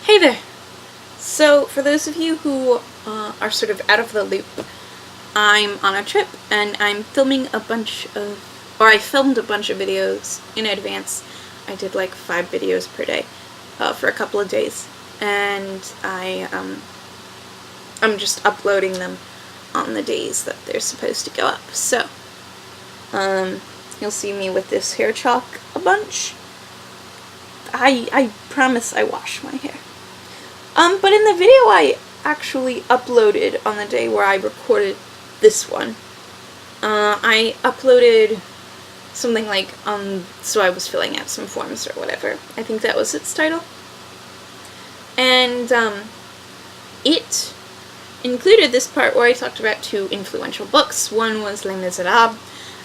Hey there! So, for those of you who are sort of out of the loop, I'm on a trip and I'm filming I filmed a bunch of videos in advance. I did like 5 videos per day for a couple of days, and I'm just uploading them on the days that they're supposed to go up. So, you'll see me with this hair chalk a bunch. I promise I wash my hair. But in the video I actually uploaded on the day where I recorded this one, I uploaded something like, so I was filling out some forms or whatever. I think that was its title. And, it included this part where I talked about 2 influential books. One was Les Miserables,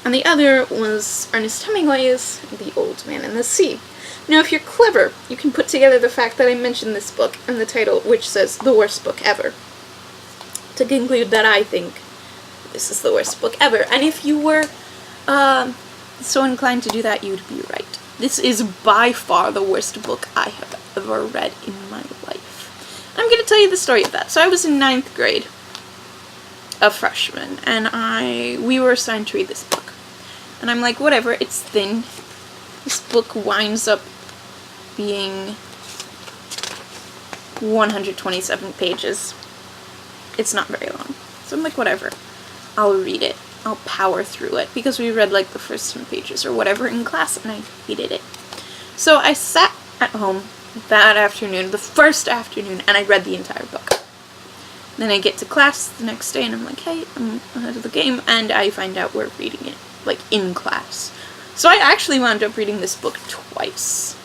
and the other was Ernest Hemmingway's The Old Man and the Sea. Now, if you're clever, you can put together the fact that I mentioned this book and the title, which says the worst book ever, to conclude that I think this is the worst book ever. And if you were so inclined to do that, you'd be right. This is by far the worst book I have ever read in my life. I'm going to tell you the story of that. So I was in 9th grade, a freshman, and we were assigned to read this book. And I'm like, whatever, it's thin. This book winds up being 127 pages. It's not very long. So I'm like, whatever. I'll read it. I'll power through it. Because we read like the first 10 pages or whatever in class, and I hated it. So I sat at home that afternoon, the first afternoon, and I read the entire book. Then I get to class the next day, and I'm like, hey, I'm ahead of the game, and I find out we're reading it, like, in class. So I actually wound up reading this book twice,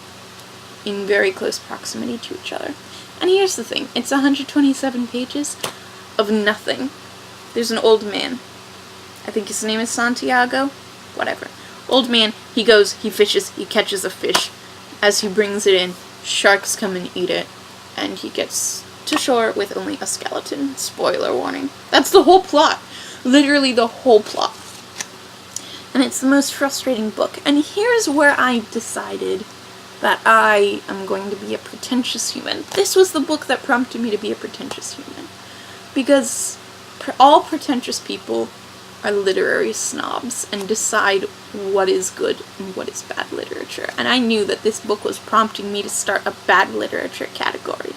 in very close proximity to each other. And here's the thing, it's 127 pages of nothing. There's an old man. I think his name is Santiago? Whatever. Old man, he goes, he fishes, he catches a fish. As he brings it in, sharks come and eat it, and he gets to shore with only a skeleton. Spoiler warning. That's the whole plot. Literally the whole plot. And it's the most frustrating book. And here's where I decided that I am going to be a pretentious human. This was the book that prompted me to be a pretentious human. Because all pretentious people are literary snobs and decide what is good and what is bad literature. And I knew that this book was prompting me to start a bad literature category.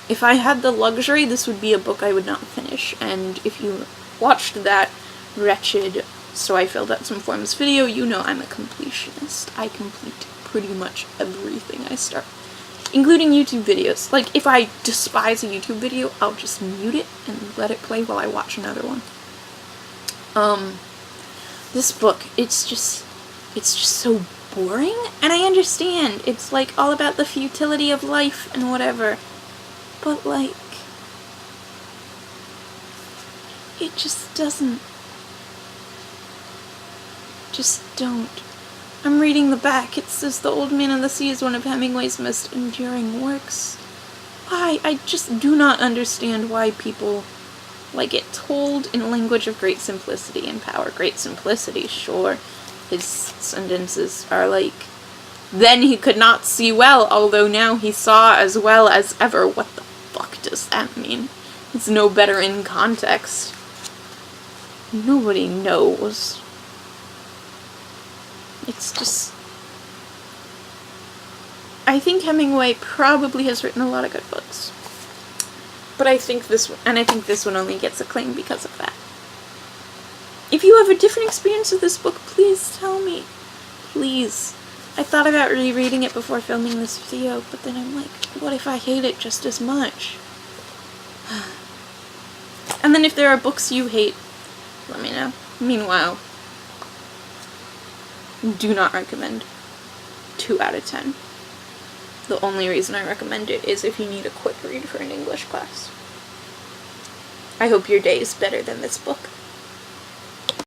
If I had the luxury, this would be a book I would not finish. And if you watched that wretched So I filled out some forms video, you know I'm a completionist. I complete pretty much everything I start, including YouTube videos. Like, if I despise a YouTube video, I'll just mute it and let it play while I watch another one. This book, it's just so boring, and I understand, it's like all about the futility of life and whatever, but like, it just doesn't. Just don't. I'm reading the back. It says The Old Man and the Sea is one of Hemingway's most enduring works. Why? I just do not understand why people like it told in language of great simplicity and power. Great simplicity, sure. His sentences are like, then he could not see well, although now he saw as well as ever. What the fuck does that mean? It's no better in context. Nobody knows. It's just, I think Hemingway probably has written a lot of good books. But I think this one only gets acclaim because of that. If you have a different experience with this book, please tell me. Please. I thought about rereading it before filming this video, but then I'm like, what if I hate it just as much? And then if there are books you hate, let me know. Meanwhile, do not recommend. 2 out of 10. The only reason I recommend it is if you need a quick read for an English class. I hope your day is better than this book.